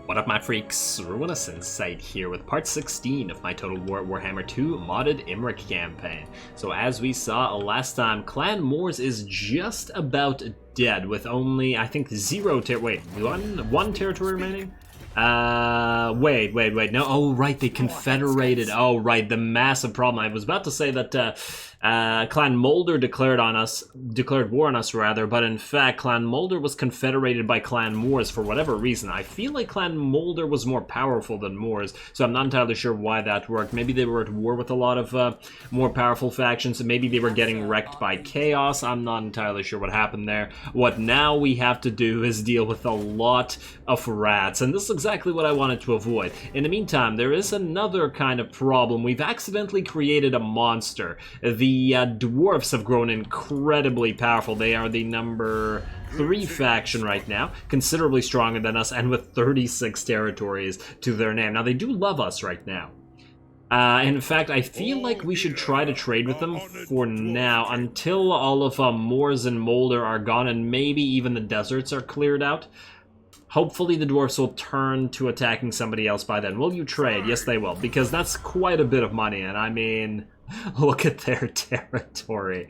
What up, my freaks? Ruinous Insight here with part 16 of my Total Warhammer 2 modded Imrik campaign. So as we saw last time, Clan Moors is just about dead with only, I think, one territory remaining? Wait, no, oh right, they confederated, oh right, the massive problem. I was about to say that, Clan Moulder declared war on us rather, but in fact Clan Moulder was confederated by Clan Moors for whatever reason. I feel like Clan Moulder was more powerful than Moors, so I'm not entirely sure why that worked. Maybe they were at war with a lot of more powerful factions, and maybe they were getting wrecked by chaos. I'm not entirely sure what happened there. What now we have to do is deal with a lot of rats, and this is exactly what I wanted to avoid. In the meantime, there is another kind of problem. We've accidentally created a monster. The dwarfs have grown incredibly powerful. They are the number 3 faction right now, considerably stronger than us, and with 36 territories to their name. Now, they do love us right now. In fact, I feel like we should try to trade with them for now, until all of Moors and Moulder are gone, and maybe even the deserts are cleared out. Hopefully the dwarfs will turn to attacking somebody else by then. Will you trade? Yes, they will, because that's quite a bit of money, and I mean, look at their territory.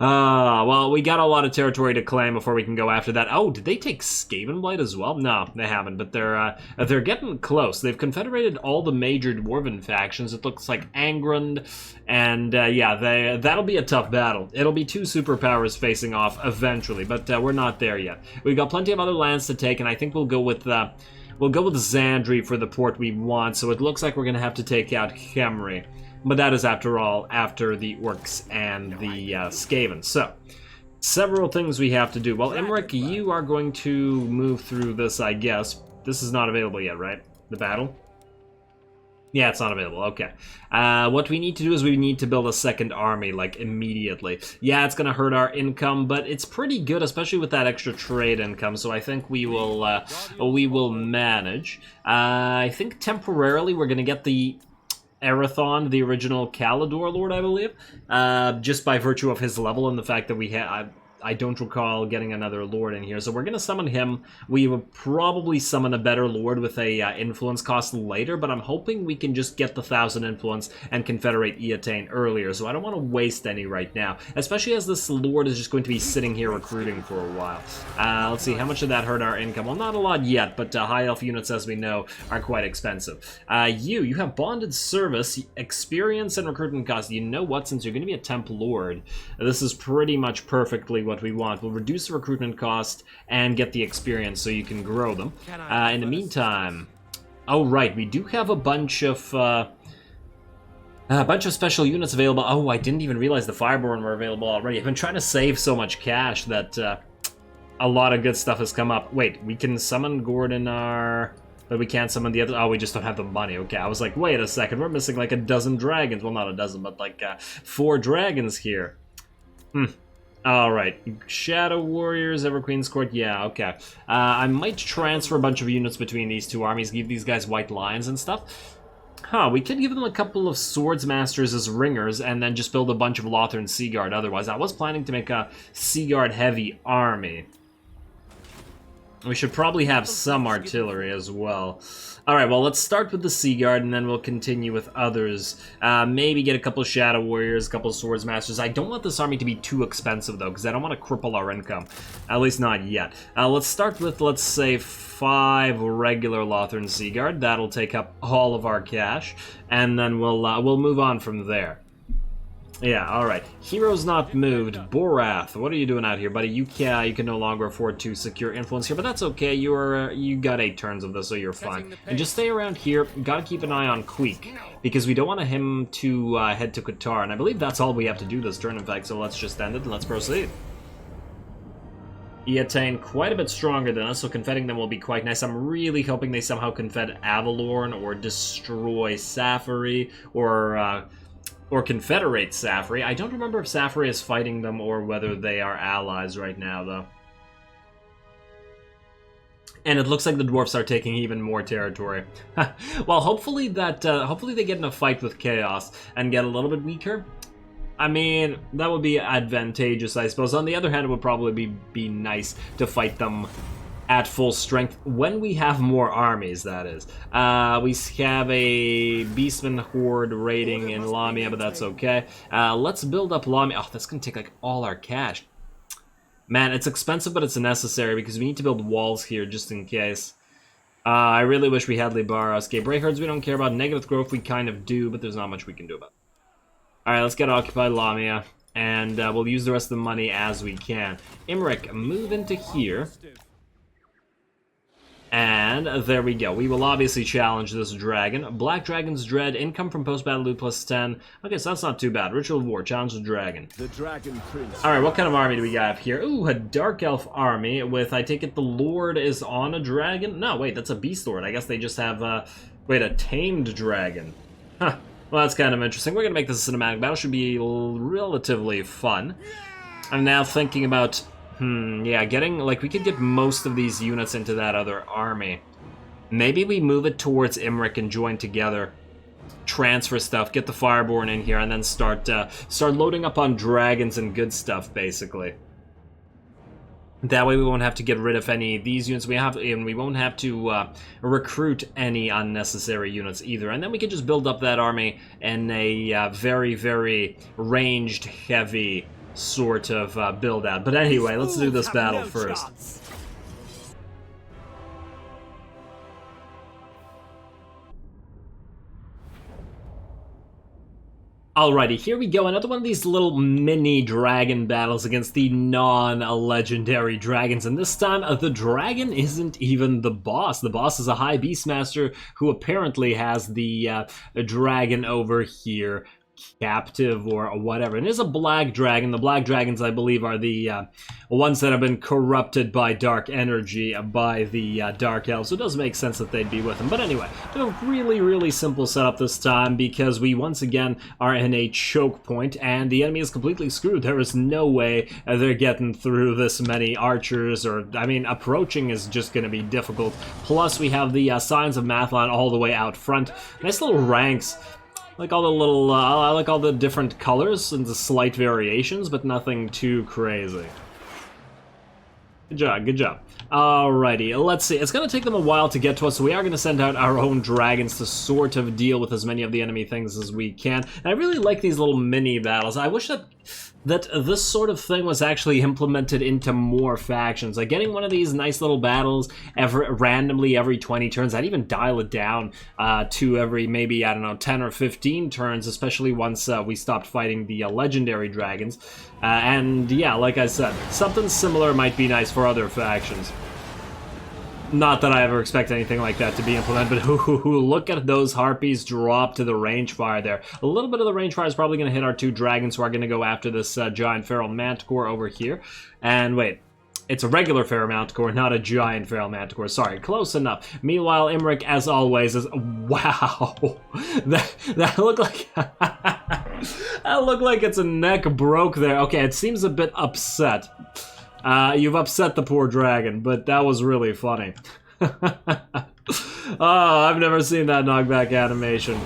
Well, we got a lot of territory to claim before we can go after that. Oh, did they take Skavenblight as well? No, they haven't, but they're getting close. They've confederated all the major dwarven factions. It looks like Angrund, and yeah, that'll be a tough battle. It'll be 2 superpowers facing off eventually, but we're not there yet. We've got plenty of other lands to take, and I think we'll go with Zandri for the port we want, so it looks like we're going to have to take out Khemri. But that is, after all, after the Orcs and the Skaven. So, several things we have to do. Well, Imrik, you are going to move through this, I guess. This is not available yet, right? The battle? Yeah, it's not available. Okay. What we need to do is we need to build a second army, like, immediately. Yeah, it's going to hurt our income, but it's pretty good, especially with that extra trade income, so I think we will manage. I think temporarily we're going to get the Arathon, the original Caledor Lord, I believe, just by virtue of his level and the fact that we have... I don't recall getting another Lord in here, so we're going to summon him. We will probably summon a better Lord with a influence cost later, but I'm hoping we can just get the 1,000 influence and confederate Eataine earlier, so I don't want to waste any right now, especially as this Lord is just going to be sitting here recruiting for a while. Let's see, how much did that hurt our income? Well, not a lot yet, but High Elf units, as we know, are quite expensive. You have bonded service, experience, and recruitment cost. You know what? Since you're going to be a temp Lord, this is pretty much perfectly what we want. We'll reduce the recruitment cost and get the experience so you can grow them. In the meantime, oh right, we do have a bunch of special units available. Oh, I didn't even realize the Fireborn were available already. I've been trying to save so much cash that a lot of good stuff has come up. Wait, we can summon Gordon but we can't summon the other. Oh, we just don't have the money. Okay, I was like, wait a second, we're missing like a dozen dragons. Well, not a dozen, but like 4 dragons here. Alright, Shadow Warriors, Everqueen's Court, yeah, okay. I might transfer a bunch of units between these 2 armies, give these guys White Lions and stuff. Huh, we could give them a couple of Swords Masters as ringers, and then just build a bunch of Lothern Seaguard otherwise. I was planning to make a Seaguard-heavy army. We should probably have some artillery as well. Alright, well, let's start with the Seaguard, and then we'll continue with others. Maybe get a couple of Shadow Warriors, a couple of Swords Masters. I don't want this army to be too expensive, though, because I don't want to cripple our income. At least not yet. Let's start with, let's say, 5 regular Lothern Seaguard. That'll take up all of our cash, and then we'll move on from there. Yeah, alright. Heroes not moved. Borath, what are you doing out here, buddy? You can no longer afford to secure influence here, but that's okay. You got 8 turns of this, so you're fine. And just stay around here. Gotta keep an eye on Queek, because we don't want him to head to Qatar, and I believe that's all we have to do this turn, in fact, so let's just end it and let's proceed. Eataine quite a bit stronger than us, so confedding them will be quite nice. I'm really hoping they somehow confed Avalorn or destroy Safari or confederate Safari. I don't remember if Safari is fighting them or whether they are allies right now, though. And it looks like the dwarfs are taking even more territory. Well, hopefully they get in a fight with Chaos and get a little bit weaker. I mean, that would be advantageous, I suppose. On the other hand, it would probably be nice to fight them at full strength when we have more armies, that is. We have a Beastman Horde raiding in Lamia, but that's okay. Let's build up Lamia. Oh, that's going to take like all our cash. Man, it's expensive, but it's necessary because we need to build walls here just in case. I really wish we had Libaros. Okay, Breakhards we don't care about. Negative growth we kind of do, but there's not much we can do about it. Alright, let's get occupied Lamia, and we'll use the rest of the money as we can. Imrik, move into here. And there we go. We will obviously challenge this dragon. Black Dragon's Dread, income from post-battle loot plus 10. Okay, so that's not too bad. Ritual of War, challenge the dragon. The Dragon Prince. Alright, what kind of army do we got here? Ooh, a Dark Elf army with, I take it the Lord is on a dragon? No, wait, that's a Beast Lord. I guess they just have, wait, a tamed dragon. Huh. Well, that's kind of interesting. We're going to make this a cinematic battle. Should be relatively fun. I'm now thinking about... yeah, getting, like, we could get most of these units into that other army. Maybe we move it towards Imrik and join together. Transfer stuff, get the Fireborn in here, and then start loading up on dragons and good stuff, basically. That way we won't have to get rid of any of these units and we won't have to recruit any unnecessary units either. And then we can just build up that army in a very, very ranged, heavy sort of build out. But anyway, let's do this battle first. Alrighty, here we go. Another one of these little mini dragon battles against the non-legendary dragons. And this time, the dragon isn't even the boss. The boss is a high beastmaster who apparently has the dragon over here captive or whatever. And it is a black dragon. The black dragons, I believe, are the ones that have been corrupted by dark energy by the Dark Elves. So it does make sense that they'd be with them. But anyway, a really, really simple setup this time because we once again are in a choke point and the enemy is completely screwed. There is no way they're getting through this many archers, or, I mean, approaching is just going to be difficult. Plus, we have the Signs of Mathlan all the way out front. Nice little ranks. Like all the little, I like all the different colors and the slight variations, but nothing too crazy. Good job, good job. Alrighty, let's see. It's going to take them a while to get to us, so we are going to send out our own dragons to sort of deal with as many of the enemy things as we can. And I really like these little mini battles. I wish that this sort of thing was actually implemented into more factions. Like getting one of these nice little battles randomly every 20 turns. I'd even dial it down to every maybe, I don't know, 10 or 15 turns, especially once we stopped fighting the legendary dragons. And yeah, like I said, something similar might be nice for other factions. Not that I ever expect anything like that to be implemented, but look at those harpies drop to the range fire there. A little bit of the range fire is probably going to hit our two dragons who are going to go after this giant feral manticore over here. And wait, it's a regular feral manticore, not a giant feral manticore. Sorry, close enough. Meanwhile, Imrik, as always, is... Wow! that looked like... that looked like its neck broke there. Okay, it seems a bit upset. You've upset the poor dragon, but that was really funny. Oh, I've never seen that knockback animation.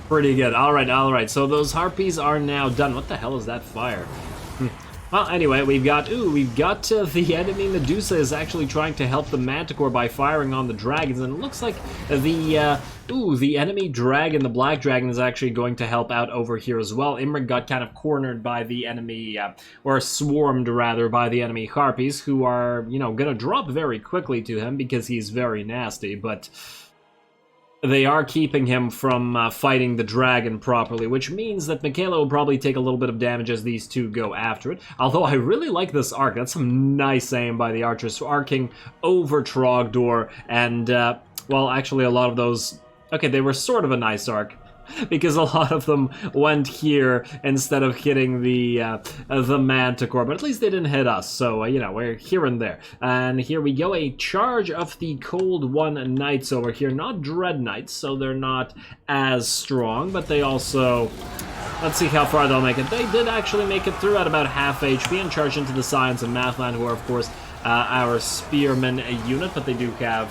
Pretty good. Alright, so those harpies are now done. What the hell is that fire? Well, anyway, we've got the enemy Medusa is actually trying to help the Manticore by firing on the dragons, and it looks like the enemy dragon, the black dragon, is actually going to help out over here as well. Imrik got kind of cornered by the enemy, or swarmed rather, by the enemy harpies, who are, you know, gonna drop very quickly to him because he's very nasty, but... they are keeping him from fighting the dragon properly, which means that Michaela will probably take a little bit of damage as these two go after it. Although I really like this arc. That's some nice aim by the archers, arcing over Trogdor, and, well, actually a lot of those... Okay, they were sort of a nice arc, because a lot of them went here instead of hitting the Manticore, but at least they didn't hit us, so, you know, we're here and there. And here we go, a charge of the Cold One Knights over here. Not Dread Knights, so they're not as strong, but they also... Let's see how far they'll make it. They did actually make it through at about half HP and charge into the Signs of Mathlan, who are, of course, our Spearman unit, but they do have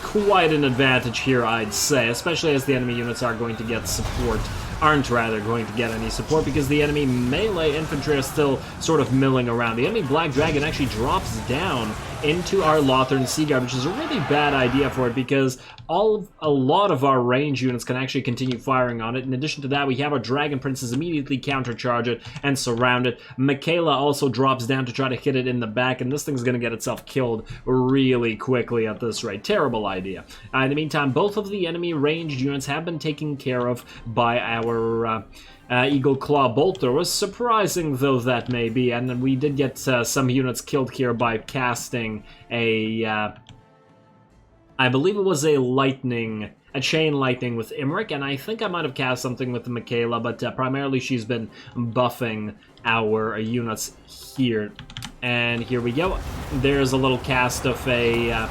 quite an advantage here, I'd say, especially as the enemy units are going to get support, aren't rather going to get any support, because the enemy melee infantry are still sort of milling around. The enemy Black Dragon actually drops down into our Lothern Sea Guard, which is a really bad idea for it because a lot of our range units can actually continue firing on it. In addition to that, we have our Dragon Princes immediately countercharge it and surround it. Michaela also drops down to try to hit it in the back, and this thing's going to get itself killed really quickly at this rate. Terrible idea. In the meantime, both of the enemy ranged units have been taken care of by our Eagle Claw Bolt throwers, surprising though that may be, and we did get some units killed here by casting a, I believe it was a chain lightning with Imrik, and I think I might have cast something with the Michaela, but primarily she's been buffing our units here. And here we go. There's a little cast of a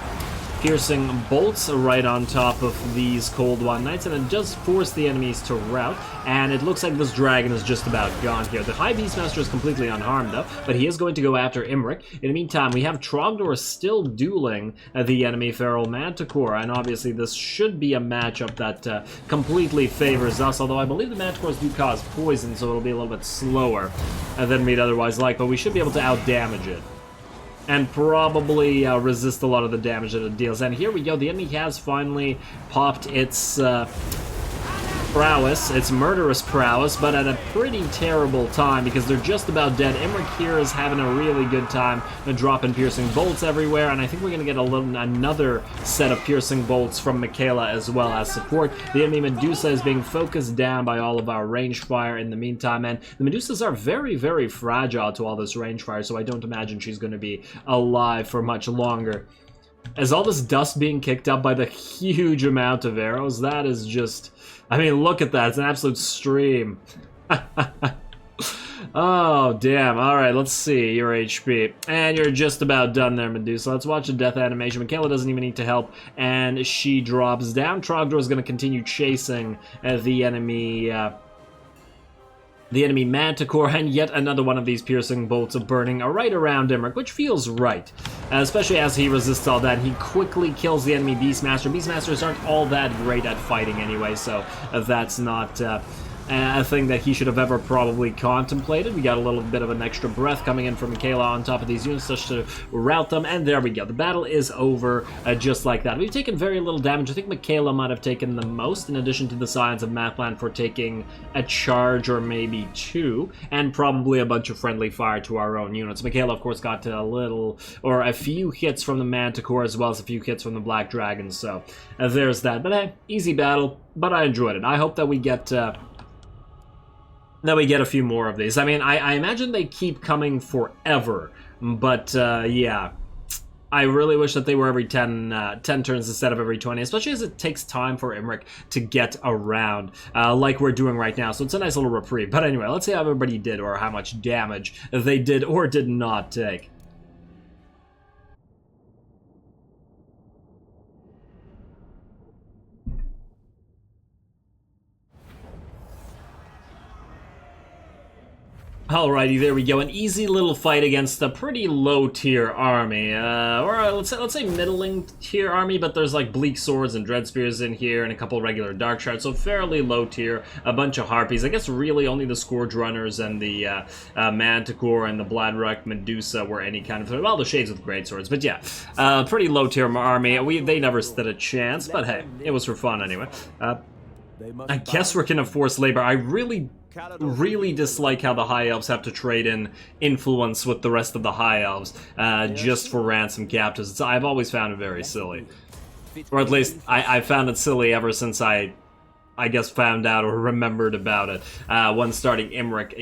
piercing bolts right on top of these Cold One Knights, and it does force the enemies to rout, and it looks like this dragon is just about gone here. The High Beastmaster is completely unharmed, though, but he is going to go after Imrik. In the meantime, we have Trogdor still dueling the enemy Feral Manticore, and obviously this should be a matchup that completely favors us, although I believe the Manticores do cause poison, so it'll be a little bit slower than we'd otherwise like, but we should be able to out-damage it and probably resist a lot of the damage that it deals. And here we go, the enemy has finally popped its prowess, its murderous prowess, but at a pretty terrible time because they're just about dead. Imrik here is having a really good time dropping piercing bolts everywhere, and I think we're going to get another set of piercing bolts from Michaela as well as support. The enemy Medusa is being focused down by all of our range fire in the meantime, and the Medusas are very, very fragile to all this range fire, so I don't imagine she's going to be alive for much longer. As all this dust being kicked up by the huge amount of arrows, that is just... I mean, look at that. It's an absolute stream. Oh, damn. Alright, let's see your HP. And you're just about done there, Medusa. Let's watch the death animation. Michaela doesn't even need to help, and she drops down. Trogdor is going to continue chasing the enemy... the enemy Manticore, and yet another one of these piercing bolts of burning right around Imrik, which feels right, especially as he resists all that. He quickly kills the enemy Beastmaster. Beastmasters aren't all that great at fighting anyway, so that's not a thing that he should have ever probably contemplated. We got a little bit of an extra breath coming in from Michaela on top of these units just to rout them, and there we go. The battle is over just like that. We've taken very little damage. I think Michaela might have taken the most, in addition to the Scions of Mapland for taking a charge or maybe two, and probably a bunch of friendly fire to our own units. Michaela, of course, got a few hits from the Manticore as well as a few hits from the Black Dragons, so there's that. But hey, easy battle, but I enjoyed it. I hope that we get... a few more of these. I mean, I imagine they keep coming forever, but yeah. I really wish that they were every 10 turns instead of every 20, especially as it takes time for Imrik to get around, like we're doing right now, so it's a nice little reprieve. But anyway, let's see how everybody did, or how much damage they did or did not take. Alrighty, there we go. An easy little fight against a pretty low-tier army, or let's say middling-tier army, but there's like Bleak Swords and Dread Spears in here, and a couple regular Dark Shards, so fairly low-tier. A bunch of Harpies. I guess really only the Scourge Runners and the Manticore and the Bloodwreck Medusa were any kind of... Well, the Shades with Greatswords, but yeah. Pretty low-tier army. They never stood a chance, but hey, it was for fun anyway. I guess we're gonna force labor. I really dislike how the High Elves have to trade in influence with the rest of the High Elves just for ransom captives. I've always found it very silly. Or at least, I found it silly ever since I guess found out or remembered about it when starting Imrik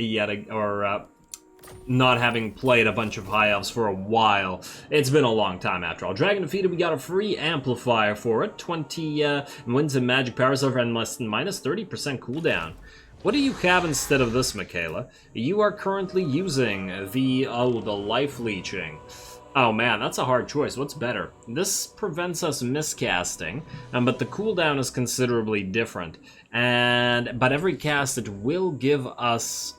not having played a bunch of High Elves for a while. It's been a long time after all. Dragon defeated, we got a free amplifier for it. 20 wins and magic powers over and minus 30% cooldown. What do you have instead of this, Michaela? You are currently using the life leeching. Oh man, that's a hard choice. What's better? This prevents us miscasting, but the cooldown is considerably different. But every cast, it will give us...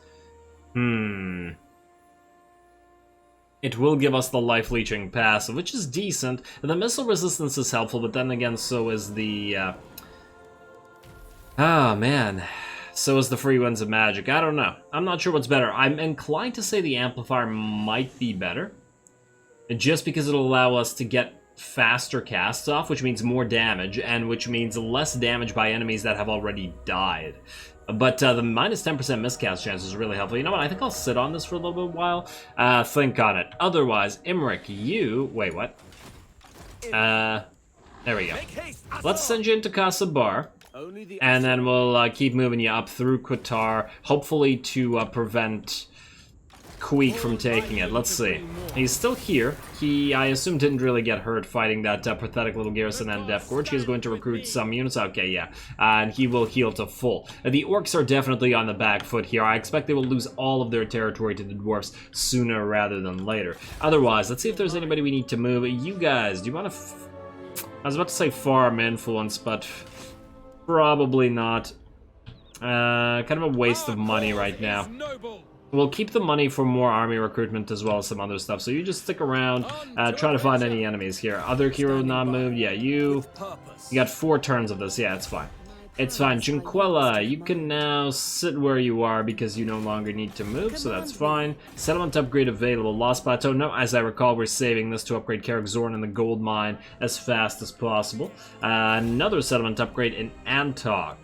It will give us the life leeching passive, which is decent. The missile resistance is helpful, but then again, so is the... Oh man... So is the free winds of magic. I don't know. I'm not sure what's better. I'm inclined to say the amplifier might be better. just because it'll allow us to get faster casts off, which means more damage, and which means less damage by enemies that have already died. But the minus 10% miscast chance is really helpful. You know what? I think I'll sit on this for a little bit while. Think on it. Otherwise, Imrik, you... Wait, what? There we go. Let's send you into Casa Bar. And then we'll keep moving you up through Qatar, hopefully to prevent Queek from taking it. Let's see. He's still here. He, I assume, didn't really get hurt fighting that pathetic little garrison and Death Gorge. He is going to recruit some units. Okay, yeah. And he will heal to full. The orcs are definitely on the back foot here. I expect they will lose all of their territory to the dwarves sooner rather than later. Otherwise, let's see if there's anybody we need to move. You guys, do you want to... I was about to say farm influence, but probably not. Kind of a waste of money right now. We'll keep the money for more army recruitment as well as some other stuff. So you just stick around, try to find any enemies here. Other hero not moved. Yeah, you got 4 turns of this. Yeah, it's fine. It's fine. Junquella, you can now sit where you are because you no longer need to move, so that's fine. Settlement upgrade available. Lost Plateau. No, as I recall, we're saving this to upgrade Carrick Zorn in the gold mine as fast as possible. Another settlement upgrade in Antok.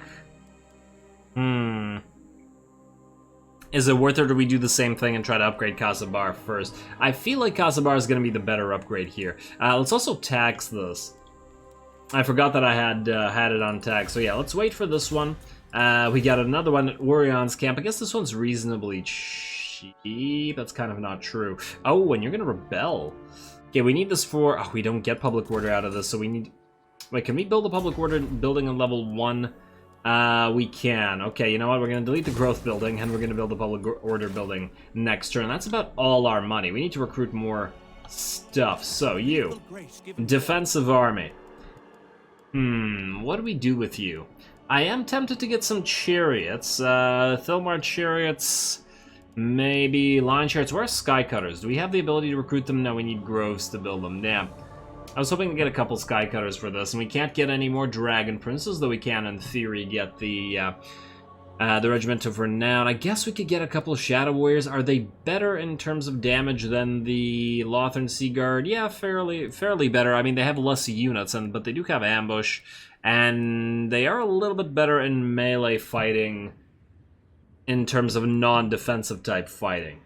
Is it worth it, or do we do the same thing and try to upgrade Casa Bar first? I feel like Casa Bar is going to be the better upgrade here. Let's also tax this. I forgot that I had it on tax. So yeah, let's wait for this one. We got another one at Orion's camp. I guess this one's reasonably cheap. That's kind of not true. Oh, and you're going to rebel. Okay, we need this for... Oh, we don't get public order out of this, so we need... Wait, can we build a public order building on level 1? We can. Okay, you know what? We're going to delete the growth building, and we're going to build the public order building next turn. That's about all our money. We need to recruit more stuff. So, you. Defensive army. What do we do with you? I am tempted to get some chariots. Thilmar chariots, maybe line chariots. Where are Skycutters? Do we have the ability to recruit them? No, we need groves to build them. Damn. I was hoping to get a couple Skycutters for this, and we can't get any more Dragon Princes, though we can, in theory, get the Regiment of Renown. I guess we could get a couple of Shadow Warriors. Are they better in terms of damage than the Lothern Sea Guard? Yeah, fairly better. I mean, they have less units, but they do have ambush, and they are a little bit better in melee fighting in terms of non-defensive type fighting.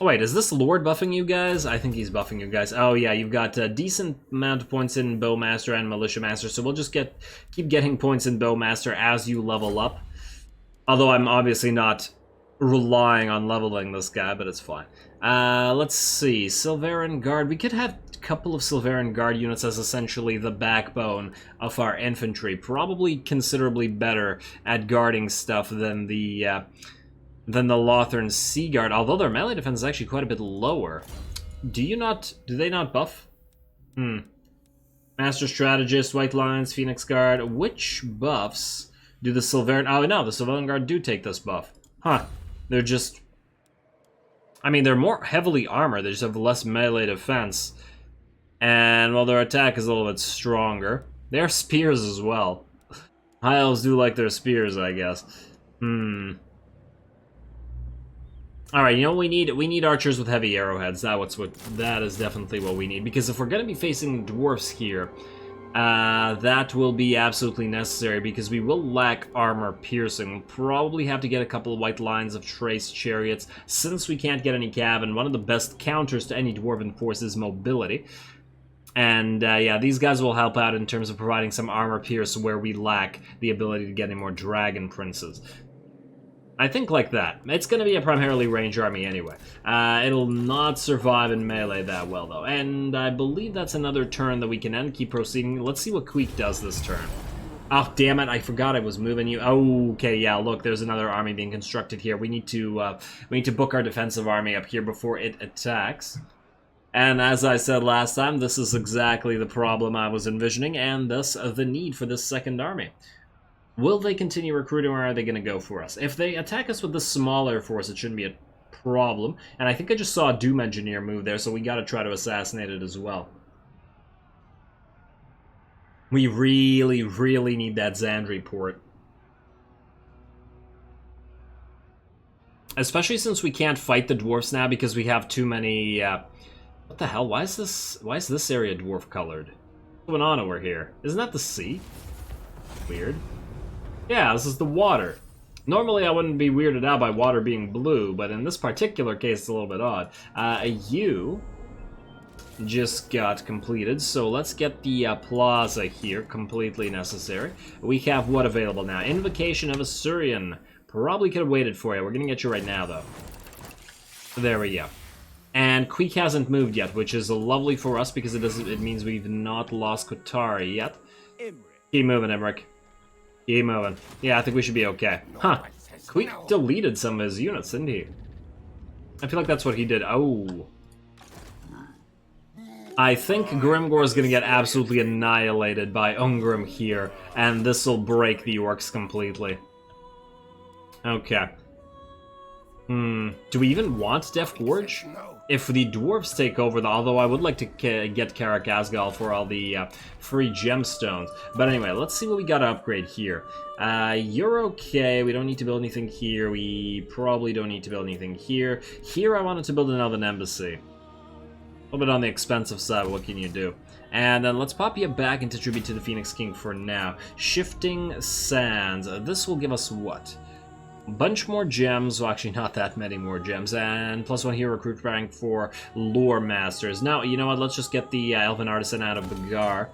Oh, wait, is this Lord buffing you guys? I think he's buffing you guys. Oh yeah, you've got a decent amount of points in Bowmaster and Militia Master, so we'll just keep getting points in Bowmaster as you level up. Although I'm obviously not relying on leveling this guy, but it's fine. Let's see, Silveran Guard. We could have a couple of Silveran Guard units as essentially the backbone of our infantry. Probably considerably better at guarding stuff than the Lothern Sea Guard, although their melee defense is actually quite a bit lower. Do they not buff? Master Strategist, White Lions, Phoenix Guard. Which buffs do the Silveran... Oh, no, the Silveran Guard do take this buff. Huh. They're just... I mean, they're more heavily armored. They just have less melee defense. And, well, their attack is a little bit stronger. They are spears as well. High Elves do like their spears, I guess. Alright, you know what we need? We need archers with heavy arrowheads. That is definitely what we need. Because if we're going to be facing dwarfs here, that will be absolutely necessary because we will lack armor piercing. We'll probably have to get a couple of white lines of trace chariots since we can't get any cav, and one of the best counters to any dwarven force is mobility. And yeah, these guys will help out in terms of providing some armor pierce where we lack the ability to get any more dragon princes. I think like that. It's going to be a primarily range army anyway. It'll not survive in melee that well, though. And I believe that's another turn that we can end. Keep proceeding. Let's see what Queek does this turn. Oh, damn it. I forgot I was moving you. Oh, okay, yeah, look, there's another army being constructed here. We need to book our defensive army up here before it attacks. And as I said last time, this is exactly the problem I was envisioning, and thus the need for this second army. Will they continue recruiting, or are they going to go for us? If they attack us with the smaller force, it shouldn't be a problem. And I think I just saw a Doom Engineer move there, so we got to try to assassinate it as well. We really, really need that Xandri port. Especially since we can't fight the dwarfs now because we have too many... what the hell? Why is this area dwarf colored? What's going on over here? Isn't that the sea? Weird. Yeah, this is the water. Normally I wouldn't be weirded out by water being blue, but in this particular case it's a little bit odd. You just got completed, so let's get the plaza here, completely necessary. We have what available now? Invocation of Assyrian. Probably could have waited for you. We're gonna get you right now, though. There we go. And Queek hasn't moved yet, which is lovely for us because it means we've not lost Kotari yet. Keep moving, Imrik. Keep moving. Yeah, I think we should be okay. Huh. Queek deleted some of his units, didn't he? I feel like that's what he did. Oh. I think Grimgor is going to get absolutely annihilated by Ungrim here, and this will break the orcs completely. Okay. Do we even want Death Gorge? If the dwarves take over, although I would like to get Karak Asgal for all the free gemstones. But anyway, let's see what we got to upgrade here. You're okay. We don't need to build anything here. We probably don't need to build anything here. Here I wanted to build an elven embassy. A little bit on the expensive side, what can you do? And then let's pop you back into tribute to the Phoenix King for now. Shifting Sands. This will give us what? A bunch more gems, well actually not that many more gems, and +1 here recruit rank for Lore Masters. Now, you know what, let's just get the Elven Artisan out of Bagar,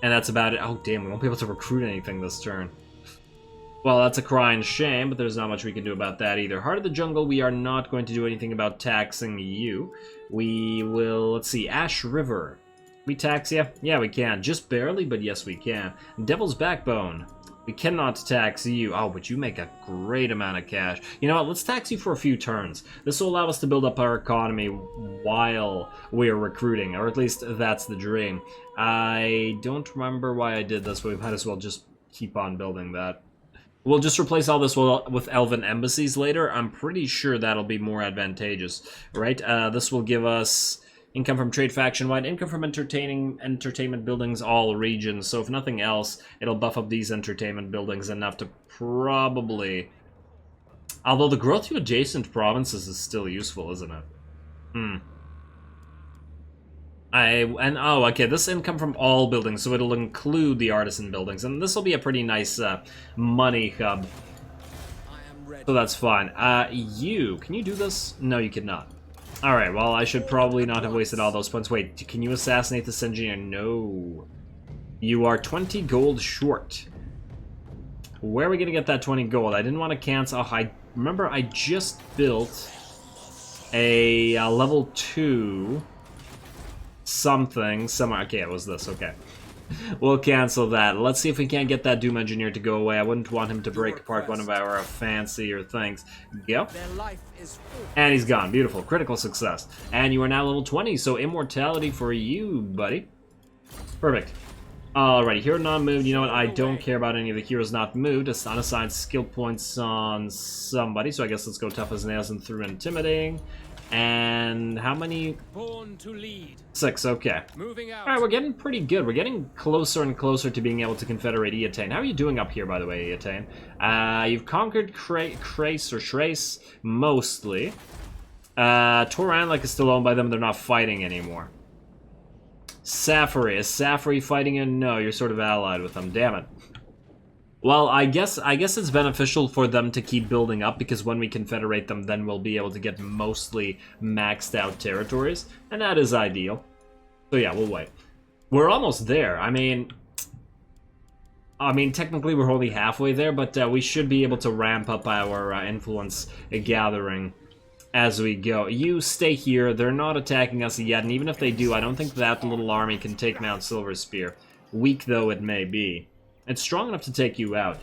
and that's about it. Oh damn, we won't be able to recruit anything this turn. Well, that's a crying shame, but there's not much we can do about that either. Heart of the Jungle, we are not going to do anything about taxing you. We will, let's see, Ash River. We tax you? Yeah, we can. Just barely, but yes, we can. Devil's Backbone. We cannot tax you. Oh, but you make a great amount of cash. You know what? Let's tax you for a few turns. This will allow us to build up our economy while we're recruiting, or at least that's the dream. I don't remember why I did this, but we might as well just keep on building that. We'll just replace all this with elven embassies later. I'm pretty sure that'll be more advantageous, right? This will give us income from trade faction-wide, income from entertainment buildings, all regions. So if nothing else, it'll buff up these entertainment buildings enough to probably... Although the growth to adjacent provinces is still useful, isn't it? Oh, okay, this income from all buildings, so it'll include the artisan buildings, and this will be a pretty nice money hub. So that's fine. Can you do this? No, you cannot. Alright, well, I should probably not have wasted all those points. Wait, can you assassinate this engineer? No. You are 20 gold short. Where are we going to get that 20 gold? I didn't want to cancel. I remember I just built a level 2 something somewhere. Okay, it was this. Okay. We'll cancel that. Let's see if we can't get that Doom Engineer to go away. I wouldn't want him to break apart one of our fancier things. Go. And he's gone. Beautiful. Critical success. And you are now level 20, so immortality for you, buddy. Perfect. Alrighty, hero not moved. You know what? I don't care about any of the heroes not moved. It's unassigned skill points on somebody, so I guess let's go tough as nails and through intimidating. And how many? Born to lead. 6, okay. Moving out. Alright, we're getting pretty good. We're getting closer and closer to being able to confederate Eatane. How are you doing up here, by the way, Eatane? You've conquered Trace, mostly. Toranlik is still owned by them. They're not fighting anymore. Safari. Is Safari fighting in? No, you're sort of allied with them. Damn it. Well, I guess it's beneficial for them to keep building up, because when we confederate them, then we'll be able to get mostly maxed out territories, and that is ideal. So yeah, we'll wait. We're almost there. I mean, technically we're only halfway there, but we should be able to ramp up our influence gathering as we go. You stay here. They're not attacking us yet, and even if they do, I don't think that little army can take Mount Silverspear. Weak though it may be. It's strong enough to take you out.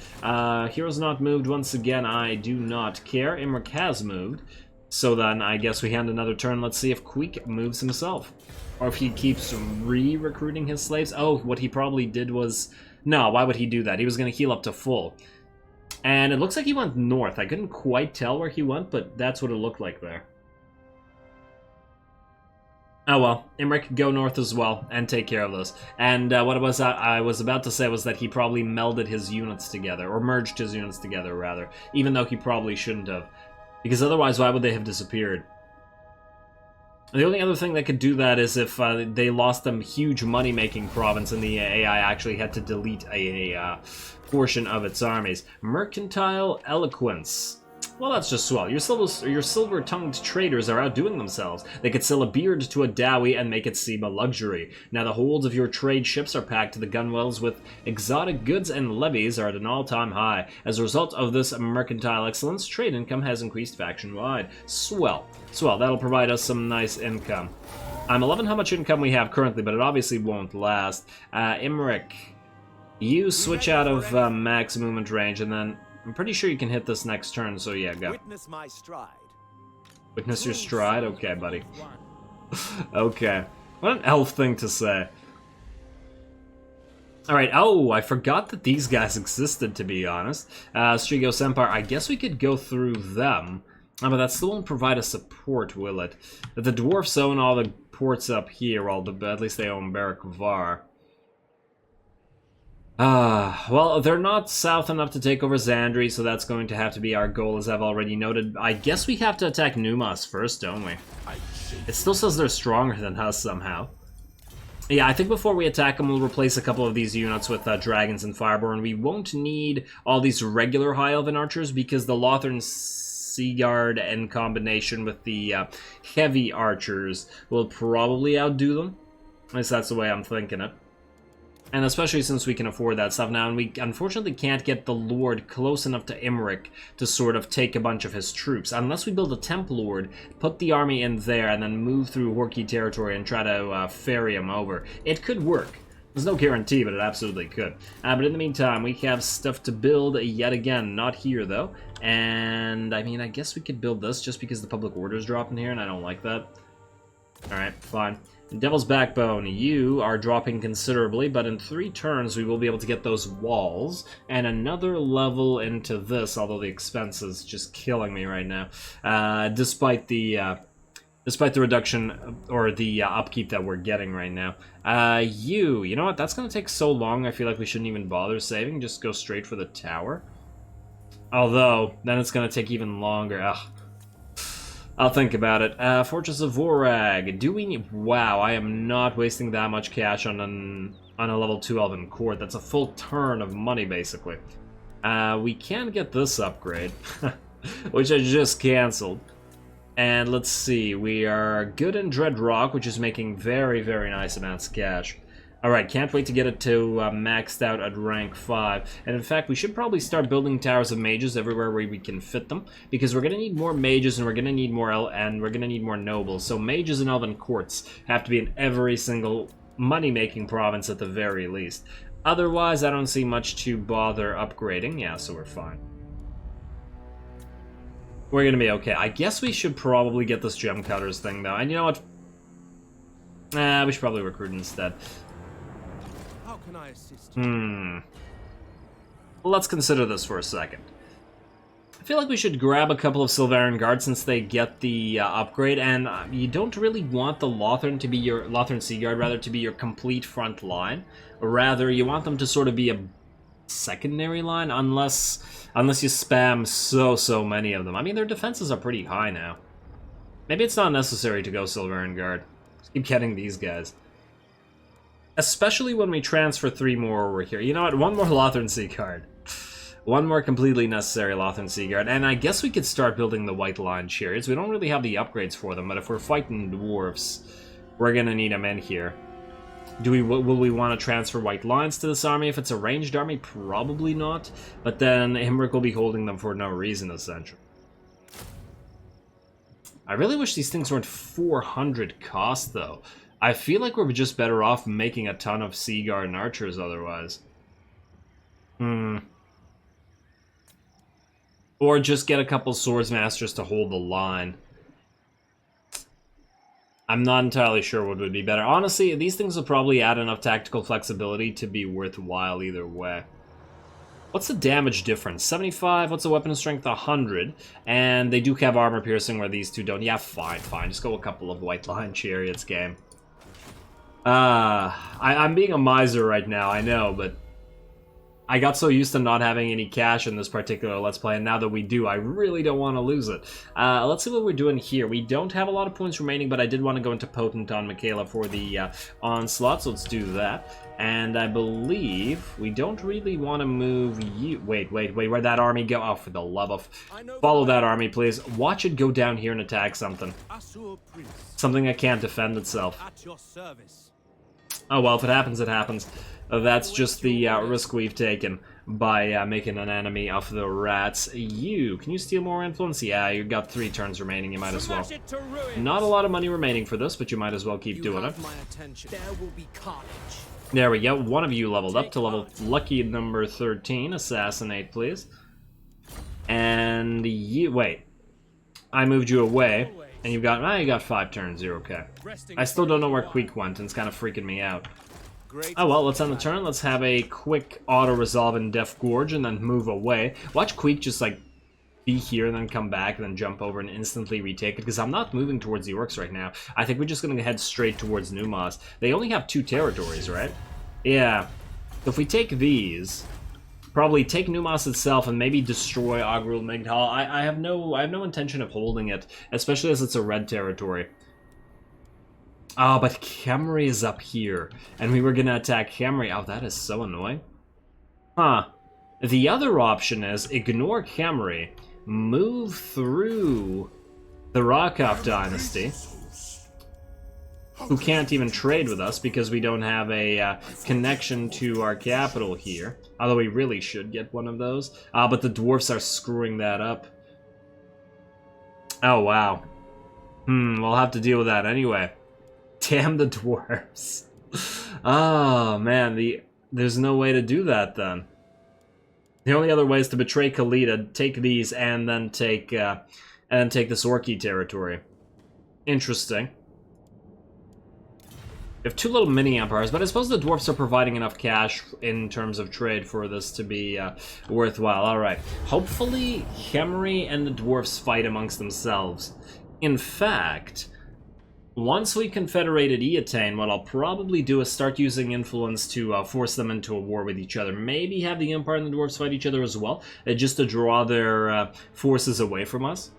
Hero's not moved once again. I do not care. Imrik has moved. So then I guess we hand another turn. Let's see if Queek moves himself. Or if he keeps re-recruiting his slaves. Oh, what he probably did was... No, why would he do that? He was going to heal up to full. And it looks like he went north. I couldn't quite tell where he went, but that's what it looked like there. Oh well, Imrik, go north as well, and take care of this. And what I was about to say was that he probably melded his units together, or merged his units together, rather, even though he probably shouldn't have. Because otherwise, why would they have disappeared? The only other thing that could do that is if they lost them huge money-making province and the AI actually had to delete a portion of its armies. Mercantile eloquence. Well, that's just swell. Your silver-tongued traders are outdoing themselves. They could sell a beard to a dowie and make it seem a luxury. Now the holds of your trade ships are packed to the gunwales with exotic goods, and levies are at an all-time high. As a result of this mercantile excellence, trade income has increased faction-wide. Swell. Swell, that'll provide us some nice income. I'm loving how much income we have currently, but it obviously won't last. Imrik, you switch out of max movement range, and then I'm pretty sure you can hit this next turn, so yeah, go. Witness my stride. Witness your stride? Okay, buddy. Okay. What an elf thing to say. Alright, oh, I forgot that these guys existed, to be honest. Strigos Empire, I guess we could go through them. But that still won't provide us support, will it? The dwarfs own all the ports up here, well, at least they own Barak Var. Well, they're not south enough to take over Zandri, so that's going to have to be our goal, as I've already noted. I guess we have to attack Numas first, don't we? It still says they're stronger than us somehow. Yeah, I think before we attack them, we'll replace a couple of these units with dragons and Fireborn. We won't need all these regular High Elven archers, because the Lothern Sea Guard in combination with the heavy archers will probably outdo them. At least that's the way I'm thinking it. And especially since we can afford that stuff now, and we unfortunately can't get the Lord close enough to Imrik to sort of take a bunch of his troops. Unless we build a Temp Lord, put the army in there, and then move through Horky territory and try to ferry him over. It could work. There's no guarantee, but it absolutely could. But in the meantime, we have stuff to build yet again. Not here, though. And, I mean, I guess we could build this just because the public order's dropping here, and I don't like that. Alright, fine. Devil's Backbone, you are dropping considerably, but in 3 turns we will be able to get those walls, and another level into this, although the expense is just killing me right now, despite the reduction, or the upkeep that we're getting right now. You know what, that's going to take so long, I feel like we shouldn't even bother saving, just go straight for the tower. Although, then it's going to take even longer. Ugh. I'll think about it. Fortress of Vorag. Do we need... Wow, I am not wasting that much cash on a level 2 Elven Court. That's a full turn of money, basically. We can get this upgrade, which I just cancelled. And let's see, we are good in Dread Rock, which is making very, very nice amounts of cash. Alright, can't wait to get it to maxed out at rank 5. And in fact, we should probably start building Towers of Mages everywhere where we can fit them, because we're going to need more mages, and we're going to need more nobles. So mages and elven courts have to be in every single money-making province at the very least. Otherwise, I don't see much to bother upgrading. Yeah, so we're fine. We're going to be okay. I guess we should probably get this Gem Cutters thing, though. And you know what? We should probably recruit instead. How can I assist you? Let's consider this for a second. I feel like we should grab a couple of Silverian Guards since they get the upgrade, and you don't really want the Lothern to be your Lothern Sea Guard, rather, to be your complete front line. Rather, you want them to sort of be a secondary line, unless you spam so many of them. I mean, their defenses are pretty high now. Maybe it's not necessary to go Silverian Guard. Just keep getting these guys. Especially when we transfer 3 more over here. You know what? 1 more Lothern Sea Guard. 1 more completely necessary Lothern Sea Guard. And I guess we could start building the White Line Chariots. We don't really have the upgrades for them, but if we're fighting dwarves, we're gonna need them in here. Will we want to transfer White Lines to this army? If it's a ranged army, probably not. But then Imrik will be holding them for no reason, essentially. I really wish these things weren't 400 cost, though. I feel like we're just better off making a ton of Sea Guard and Archers otherwise. Or just get a couple Swordsmasters to hold the line. I'm not entirely sure what would be better. Honestly, these things will probably add enough tactical flexibility to be worthwhile either way. What's the damage difference? 75, what's the weapon strength? 100. And they do have armor piercing where these two don't. Yeah, fine. Just go a couple of White Line Chariots, game. I'm being a miser right now, I know, but I got so used to not having any cash in this particular Let's Play, and now that we do, I really don't want to lose it. Let's see what we're doing here. We don't have a lot of points remaining, but I did want to go into Potent on Michaela for the onslaught, so let's do that. And I believe we don't really want to move you. Wait, where'd that army go? Oh, for the love of... Follow that army, please. Watch it go down here and attack something. Something that can't defend itself. At your service. Oh, well, if it happens, it happens. That's just the risk we've taken by making an enemy of the rats. Can you steal more influence? Yeah, you've got 3 turns remaining, you might as well. Not a lot of money remaining for this, but you might as well keep doing it. There will be carnage. There we go, one of you leveled up to level lucky number 13. Assassinate, please. And you, wait. I moved you away, and you got 5 turns, you're okay. I still don't know where Queek went, and it's kind of freaking me out. Oh well, let's end the turn. Let's have a quick auto-resolve in Death Gorge and then move away. Watch Queek just, like, be here and then come back and then jump over and instantly retake it, because I'm not moving towards the orcs right now. I think we're just going to head straight towards Numas. They only have 2 territories, right? Yeah. So if we take these, probably take Numas itself and maybe destroy Ogrul Migdal. I have no intention of holding it, especially as it's a red territory. Oh, but Khemri is up here, and we were gonna attack Khemri. Oh, that is so annoying. Huh. The other option is ignore Khemri, move through the Rakov dynasty, who can't even trade with us because we don't have a connection to our capital here. Although we really should get one of those. But the dwarfs are screwing that up. Oh, wow. We'll have to deal with that anyway. Damn the dwarves. Oh, man, there's no way to do that, then. The only other way is to betray Khalida, take these, and then take this Orky territory. Interesting. We have 2 little mini-empires, but I suppose the dwarfs are providing enough cash in terms of trade for this to be worthwhile. Alright. Hopefully, Khemri and the dwarfs fight amongst themselves. In fact... once we confederated Eataine, what I'll probably do is start using influence to force them into a war with each other. Maybe have the Empire and the Dwarves fight each other as well, just to draw their forces away from us.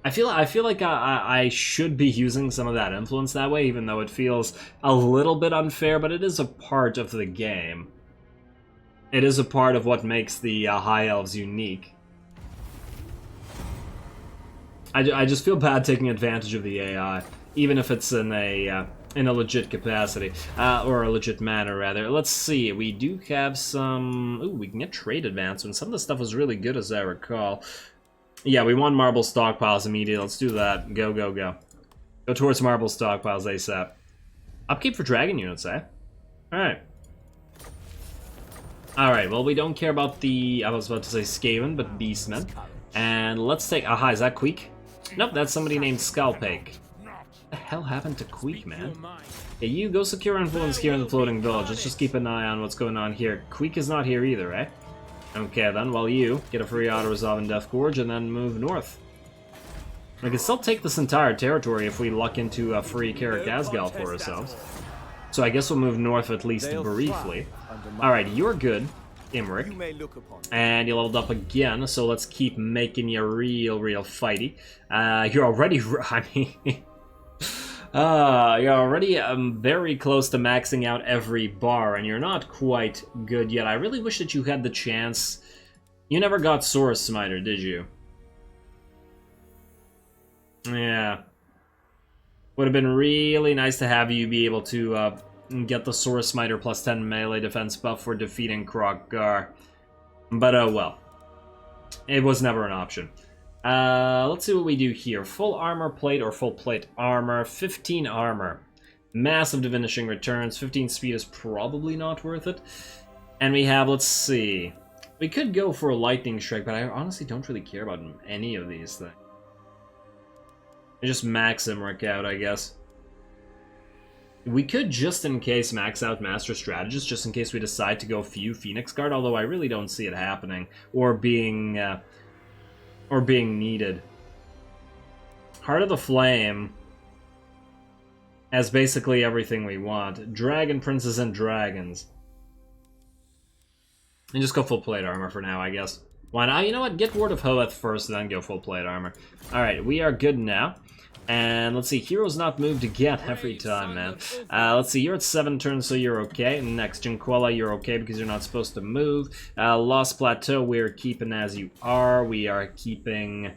I feel like I should be using some of that influence that way, even though it feels a little bit unfair, but it is a part of the game. It is a part of what makes the High Elves unique. I just feel bad taking advantage of the AI. Even if it's in a legit capacity, or a legit manner, rather. Let's see, we do have some... Ooh, we can get trade advancements. Some of the stuff was really good, as I recall. Yeah, we want marble stockpiles immediately. Let's do that. Go, go, go. Go towards marble stockpiles ASAP. Upkeep for dragon units, eh? Alright. Alright, well, we don't care about the... I was about to say Skaven, but Beastmen. And let's take... Aha, is that Queek? Nope, that's somebody named Skullpake. What the hell happened to Queek, man? Yeah, you go secure influence here in the floating village. Let's just keep an eye on what's going on here. Queek is not here either, eh? Okay, then, well, you get a free auto-resolve in Death Gorge and then move north. We can still take this entire territory if we luck into a free Karak Asgal for ourselves. So I guess we'll move north at least briefly. Alright, you're good, Imrik. And you leveled up again, so let's keep making you real fighty. You're already... I mean... you're already very close to maxing out every bar, and you're not quite good yet. I really wish that you had the chance. You never got Source Smiter, did you? Yeah. Would have been really nice to have you be able to get the Source Smiter plus 10 melee defense buff for defeating Kroq-Gar. But oh well. It was never an option. Let's see what we do here. Full armor plate or full plate armor. 15 armor. Massive diminishing returns. 15 speed is probably not worth it. And we have, let's see. We could go for a lightning strike, but I honestly don't really care about any of these things. Just max Imrik out, I guess. We could just in case max out Master Strategist, just in case we decide to go few Phoenix Guard, although I really don't see it happening. Or being needed. Heart of the Flame has basically everything we want. Dragon Princes and Dragons. And just go full plate armor for now, I guess. Why not? You know what? Get Ward of Hoeth first, then go full plate armor. Alright, we are good now. And let's see, heroes not moved again every time, man. Let's see, you're at 7 turns, so you're okay. Next, Jinquella, you're okay because you're not supposed to move. Lost Plateau, we're keeping as you are. We are keeping...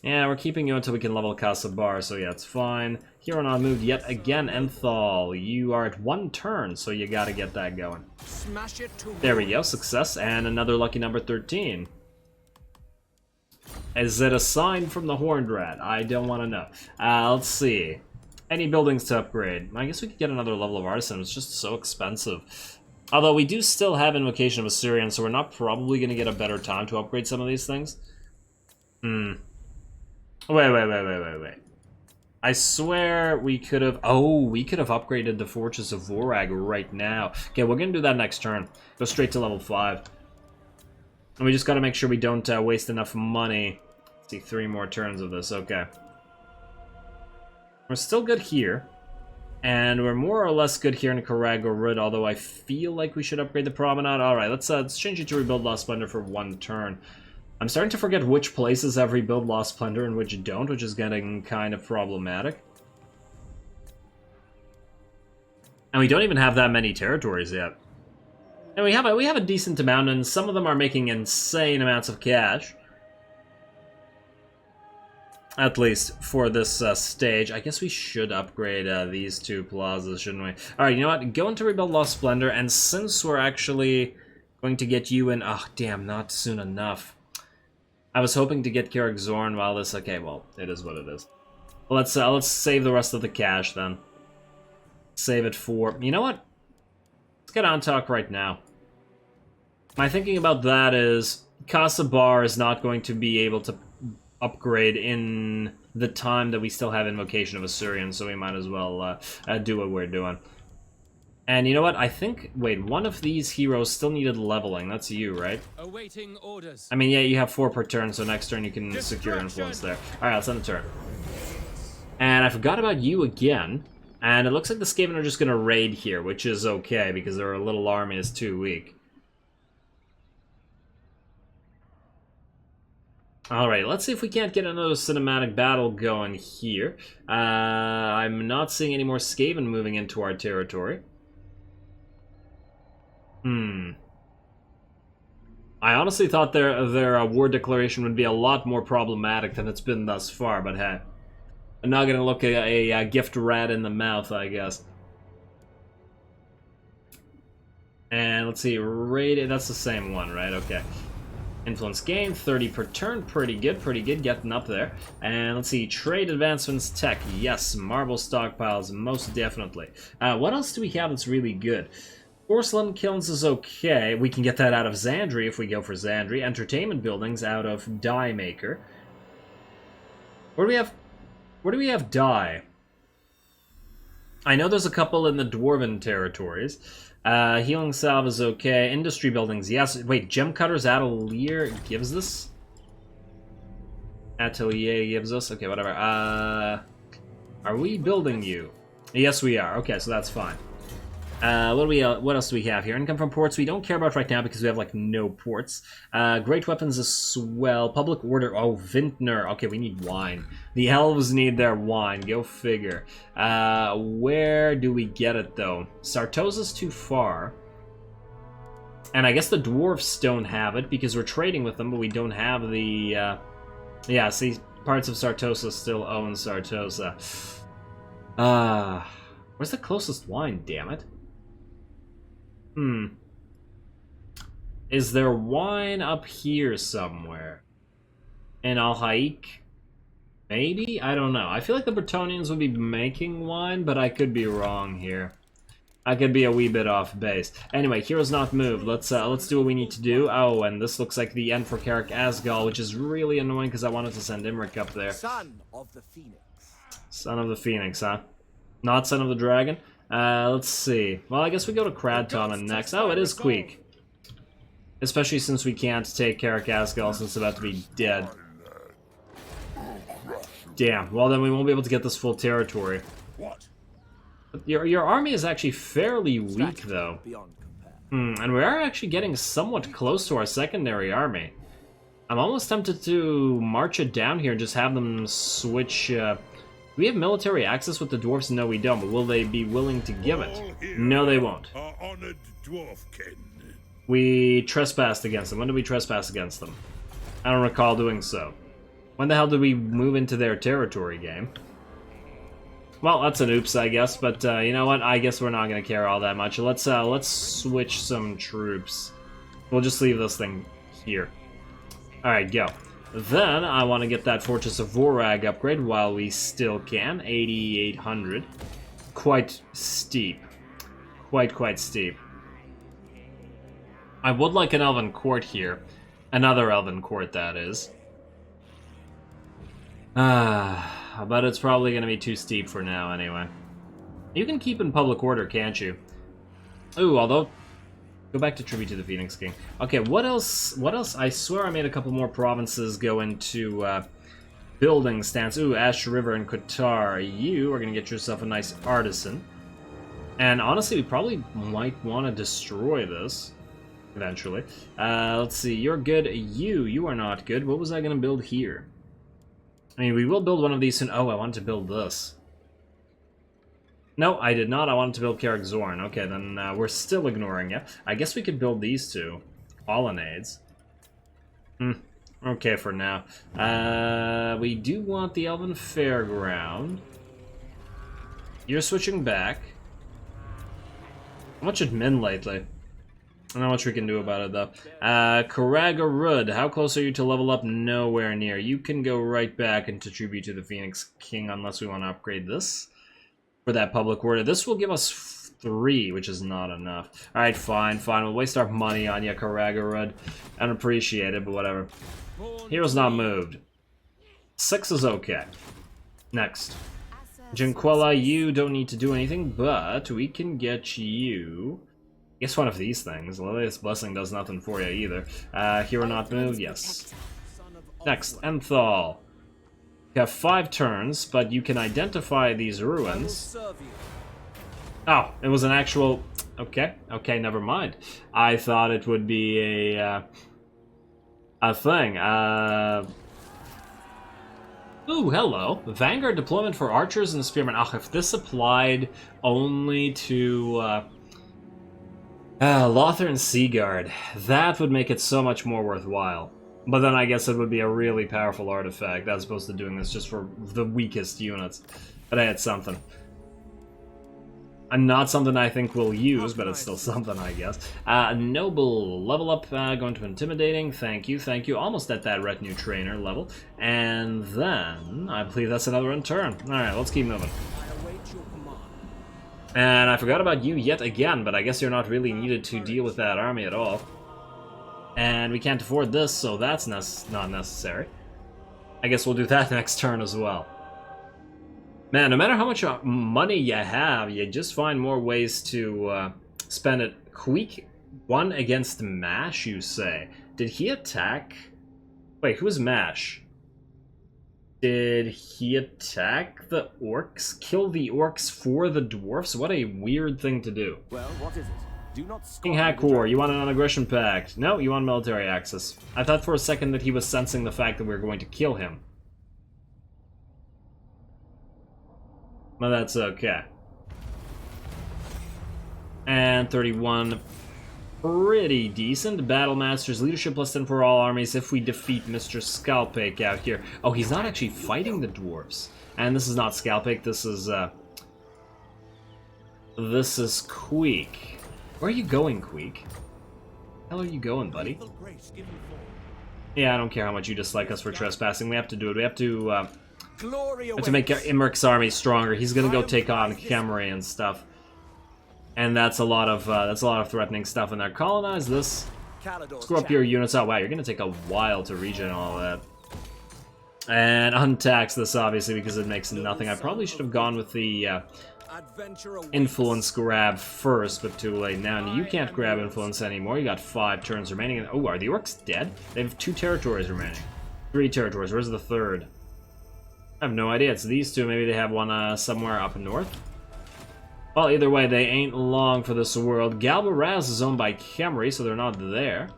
Yeah, we're keeping you until we can level Casa Bar, so yeah, it's fine. Hero not moved yet again, Enthal. You are at 1 turn, so you gotta get that going. Smash it to There we go, success, and another lucky number 13. Is it a sign from the Horned Rat? I don't want to know. Let's see. Any buildings to upgrade? I guess we could get another level of Artisan. It's just so expensive. Although we do still have Invocation of Assyrian, so we're not probably going to get a better time to upgrade some of these things. Wait. I swear we could have... Oh, we could have upgraded the Fortress of Vorag right now. Okay, we're going to do that next turn. Go straight to level 5. And we just got to make sure we don't waste enough money. Let's see, 3 more turns of this. Okay. We're still good here. And we're more or less good here in Karagorud, although I feel like we should upgrade the Promenade. Alright, let's change it to Rebuild Lost Splendor for 1 turn. I'm starting to forget which places have Rebuild Lost Splendor and which don't, which is getting kind of problematic. And we don't even have that many territories yet. And we have a decent amount, and some of them are making insane amounts of cash. At least for this stage. I guess we should upgrade these 2 plazas, shouldn't we? Alright, you know what? Go into Rebuild Lost Splendor, and since we're actually going to get you in... Oh, damn, not soon enough. I was hoping to get Kirik Zorn while this... Okay, well, it is what it is. Let's save the rest of the cash, then. Save it for... You know what? Let's get on talk right now. My thinking about that is... Casa Bar is not going to be able to upgrade in the time that we still have Invocation of Assyrian, so we might as well do what we're doing. And you know what? I think... Wait, one of these heroes still needed leveling. That's you, right? awaiting orders. I mean, yeah, you have 4 per turn, so next turn you can secure influence there. Alright, let's end the turn. And I forgot about you again. And it looks like the Skaven are just going to raid here, which is okay, because their little army is too weak. Alright, let's see if we can't get another cinematic battle going here. I'm not seeing any more Skaven moving into our territory. I honestly thought their war declaration would be a lot more problematic than it's been thus far, but hey. I'm not gonna look a gift rat in the mouth, I guess. And let's see, rated, that's the same one, right? Okay. Influence gain, 30 per turn, pretty good, getting up there. And let's see, trade advancements, tech, yes, marble stockpiles, most definitely. What else do we have that's really good? Porcelain kilns is okay. We can get that out of Zandri if we go for Zandri. Entertainment buildings out of Die Maker. Where do we have dye? I know there's a couple in the Dwarven territories. Healing salve is okay. Industry buildings, yes. Wait, gem cutters Atelier gives this? Atelier gives us? Okay, whatever. Are we building you? Yes, we are. Okay, so that's fine. What else do we have here? Income from ports we don't care about right now because we have, like, no ports. Great weapons as well. Public order. Oh, Vintner. Okay, we need wine. The elves need their wine. Go figure. Where do we get it, though? Sartosa's too far. And I guess the dwarfs don't have it because we're trading with them, but we don't have the... Yeah, see, parts of Sartosa still own Sartosa. Where's the closest wine, damn it? Is there wine up here somewhere? In Al-Haik? Maybe? I don't know. I feel like the Bretonians would be making wine, but I could be wrong here. I could be a wee bit off base. Anyway, heroes not moved. Let's do what we need to do. Oh, and this looks like the end for Karak Asgal, which is really annoying because I wanted to send Imrik up there. Son of the Phoenix. Son of the Phoenix, huh? Not Son of the Dragon? Let's see. Well, I guess we go to Kradton next. Oh, it is Queek. Especially since we can't take Karak Asgal since it's about to be dead. Damn. Well, then we won't be able to get this full territory. What? Your army is actually fairly weak, though. Beyond compare. And we are actually getting somewhat close to our secondary army. I'm almost tempted to march it down here and just have them switch. Do we have military access with the dwarves? No, we don't, but will they be willing to give it? No, they won't. Honored dwarfkin. We trespassed against them. When did we trespass against them? I don't recall doing so. When the hell did we move into their territory, game? Well, that's an oops, I guess, but you know what? I guess we're not going to care all that much. Let's switch some troops. We'll just leave this thing here. Alright, go. Then, I want to get that Fortress of Vorag upgrade while we still can. 8,800. Quite steep. Quite steep. I would like an Elven Court here. Another Elven Court, that is. But it's probably going to be too steep for now, anyway. You can keep in public order, can't you? Ooh, although... Go back to Tribute to the Phoenix King. Okay, what else? What else? I swear I made a couple more provinces go into building stance. Ooh, Ash River and Qatar. You are going to get yourself a nice artisan. And honestly, we probably might want to destroy this eventually. Let's see. You're good. You are not good. What was I going to build here? I mean, we will build one of these soon. Oh, I wanted to build this. No, I did not. I wanted to build Carrick Zorn. Okay, then we're still ignoring it. I guess we could build these two. Colonnades. Okay, for now. We do want the Elven Fairground. You're switching back. How much admin lately? Not much we can do about it, though. Karagarud, how close are you to level up? Nowhere near. You can go right back into Tribute to the Phoenix King unless we want to upgrade this for that public order. This will give us 3, which is not enough. Alright, fine. We'll waste our money on you, Karagarud. I don't appreciate it, but whatever. Hero's not moved. 6 is okay. Next. Jinquella, you don't need to do anything, but we can get you... I guess one of these things. Lilia's Blessing does nothing for you either. Hero not moved? Yes. Next, Enthal. You have 5 turns, but you can identify these ruins. Oh, it was an actual... Okay, never mind. I thought it would be a thing. Ooh, hello. Vanguard deployment for archers and spearmen. Oh, if this applied only to... Lothar and Seaguard. That would make it so much more worthwhile. But then I guess it would be a really powerful artifact as opposed to doing this just for the weakest units. But hey, it's something. And not something I think we'll use, but it's still something, I guess. Noble, level up, going to Intimidating. Thank you. Almost at that Retinue Trainer level. And then, I believe that's another in turn. Alright, let's keep moving. And I forgot about you yet again, but I guess you're not really needed to deal with that army at all. And we can't afford this, so that's not necessary. I guess we'll do that next turn as well. Man, no matter how much money you have, you just find more ways to spend it. Queek won against Mash, you say? Did he attack? Wait, who's Mash? Did he attack the orcs? Kill the orcs for the dwarfs? What a weird thing to do. Well, what is it? Do not King Hackor, you want an aggression pact? No, you want military access. I thought for a second that he was sensing the fact that we were going to kill him. But that's okay. And 31. Pretty decent. Battle Masters, leadership less than for all armies if we defeat Mr. Scalpake out here. Oh, he's not actually fighting the dwarves. And this is not Scalpake, this is Queek. Where are you going, Queek? Hell are you going, buddy? Yeah, I don't care how much you dislike us for trespassing. We have to do it. We have to make Imrik's army stronger. He's gonna go take on Khemri and stuff. And that's a lot of threatening stuff in there. Colonize this. Screw up your units. Oh wow, you're gonna take a while to regen all of that. And untax this obviously because it makes nothing. I probably should have gone with the influence grab first, but too late now. And you can't grab influence anymore. You got 5 turns remaining. And oh, are the orcs dead? They have 2 territories remaining. 3 territories. Where's the 3rd? I have no idea. It's these 2. Maybe they have one somewhere up north. Well, either way, they ain't long for this world. Galbaraz is owned by Khemri, so they're not there.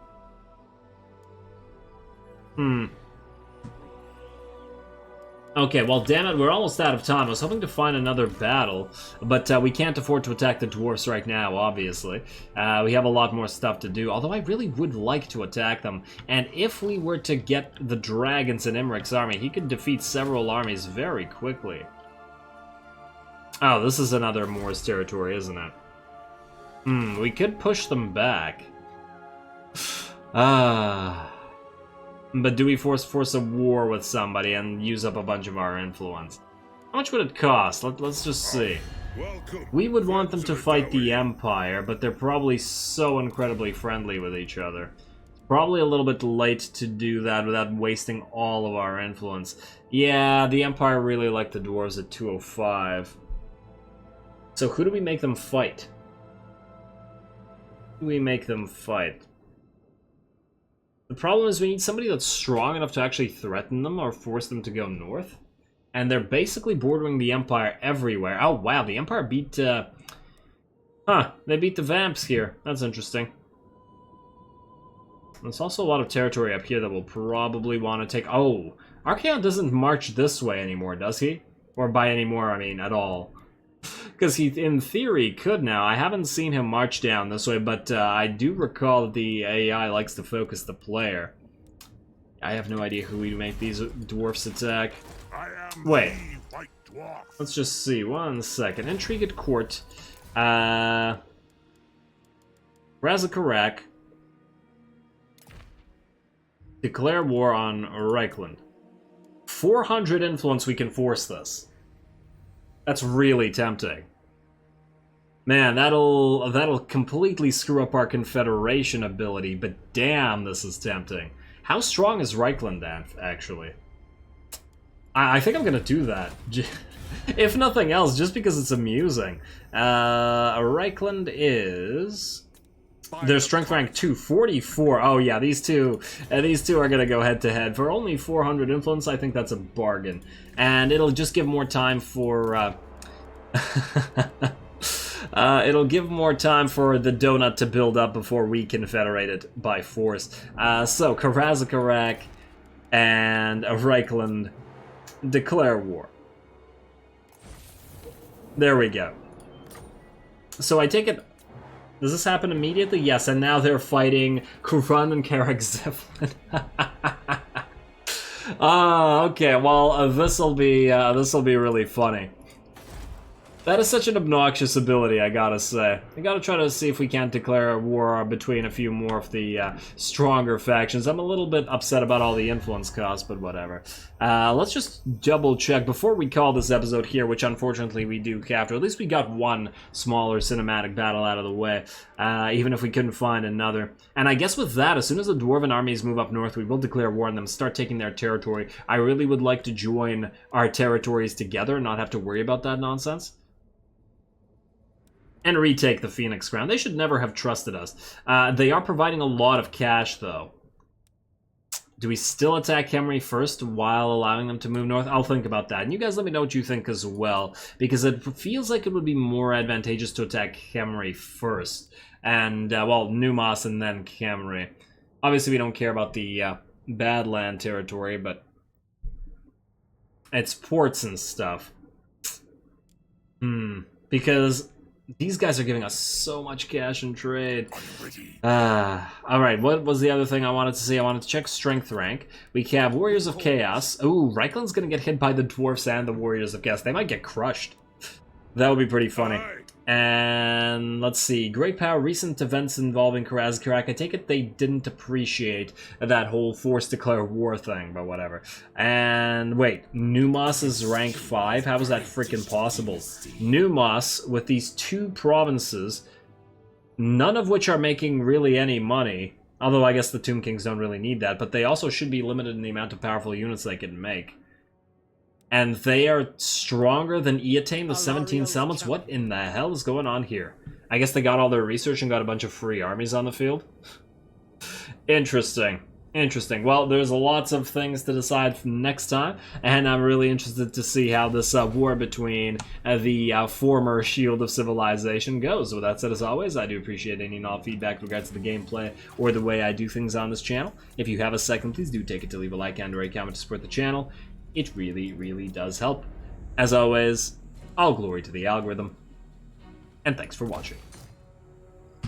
Okay, well, damn it, we're almost out of time. I was hoping to find another battle, but we can't afford to attack the dwarfs right now, obviously. We have a lot more stuff to do, although I really would like to attack them. And if we were to get the dragons in Imrik's army, he could defeat several armies very quickly. Oh, this is another Moors territory, isn't it? We could push them back. But do we force a war with somebody and use up a bunch of our influence? How much would it cost? Let's just see. We would want them to fight the Empire, but they're probably so incredibly friendly with each other. Probably a little bit late to do that without wasting all of our influence. Yeah, the Empire really liked the dwarves at 205. So who do we make them fight? Who do we make them fight? The problem is we need somebody that's strong enough to actually threaten them or force them to go north. And they're basically bordering the Empire everywhere. Oh, wow, the Empire beat, they beat the Vamps here. That's interesting. There's also a lot of territory up here that we'll probably want to take. Oh, Archaon doesn't march this way anymore, does he? Or by anymore, I mean, at all. Because he, in theory, could now. I haven't seen him march down this way, but I do recall that the AI likes to focus the player. I have no idea who we make these dwarfs attack. Wait. Let's just see. 1 second. Intrigue at court. Razakarak. Declare war on Reichland. 400 influence, we can force this. That's really tempting. Man, that'll completely screw up our Confederation ability, but damn, this is tempting. How strong is Reichland, actually? I think I'm gonna do that. If nothing else, just because it's amusing. Reichland is... Their strength rank 244. Oh yeah, these two are gonna go head to head for only 400 influence. I think that's a bargain, and it'll just give more time for. It'll give more time for the donut to build up before we confederate it by force. So Karazakarak and Reichland declare war. There we go. So I take it. Does this happen immediately? Yes, and now they're fighting Kuran and Karak Zevlin. Okay. Well, this'll be really funny. That is such an obnoxious ability, I gotta say. I gotta try to see if we can't declare a war between a few more of the stronger factions. I'm a little bit upset about all the influence costs, but whatever. Let's just double check before we call this episode here, which unfortunately we do capture. At least we got one smaller cinematic battle out of the way, even if we couldn't find another. And I guess with that, as soon as the Dwarven armies move up north, we will declare war on them, start taking their territory. I really would like to join our territories together and not have to worry about that nonsense. And retake the Phoenix Crown. They should never have trusted us. They are providing a lot of cash, though. Do we still attack Khemri first while allowing them to move north? I'll think about that. And you guys let me know what you think as well, because it feels like it would be more advantageous to attack Khemri first. And, well, Numas and then Khemri. Obviously, we don't care about the Badland territory, but it's ports and stuff. Because... these guys are giving us so much cash in trade. Alright, what was the other thing I wanted to see? I wanted to check strength rank. We have Warriors of Chaos. Ooh, Reichland's gonna get hit by the Dwarfs and the Warriors of Chaos. They might get crushed. That would be pretty funny. And let's see. Great power, recent events involving Karazkarak. I take it they didn't appreciate that whole force declare war thing, but whatever. And wait, Numas is rank 5? How is that freaking possible? Numas, with these 2 provinces, none of which are making really any money. Although I guess the Tomb Kings don't really need that, but they also should be limited in the amount of powerful units they can make. And they are stronger than Eatame, the 17 settlements? What in the hell is going on here? I guess they got all their research and got a bunch of free armies on the field? Interesting. Interesting. Well, there's lots of things to decide from next time, and I'm really interested to see how this war between the former Shield of Civilization goes. With that said, as always, I do appreciate any and all feedback with regards to the gameplay or the way I do things on this channel. If you have a second, please do take it to leave a like and or a comment to support the channel. It really, really does help. As always, all glory to the algorithm, and thanks for watching.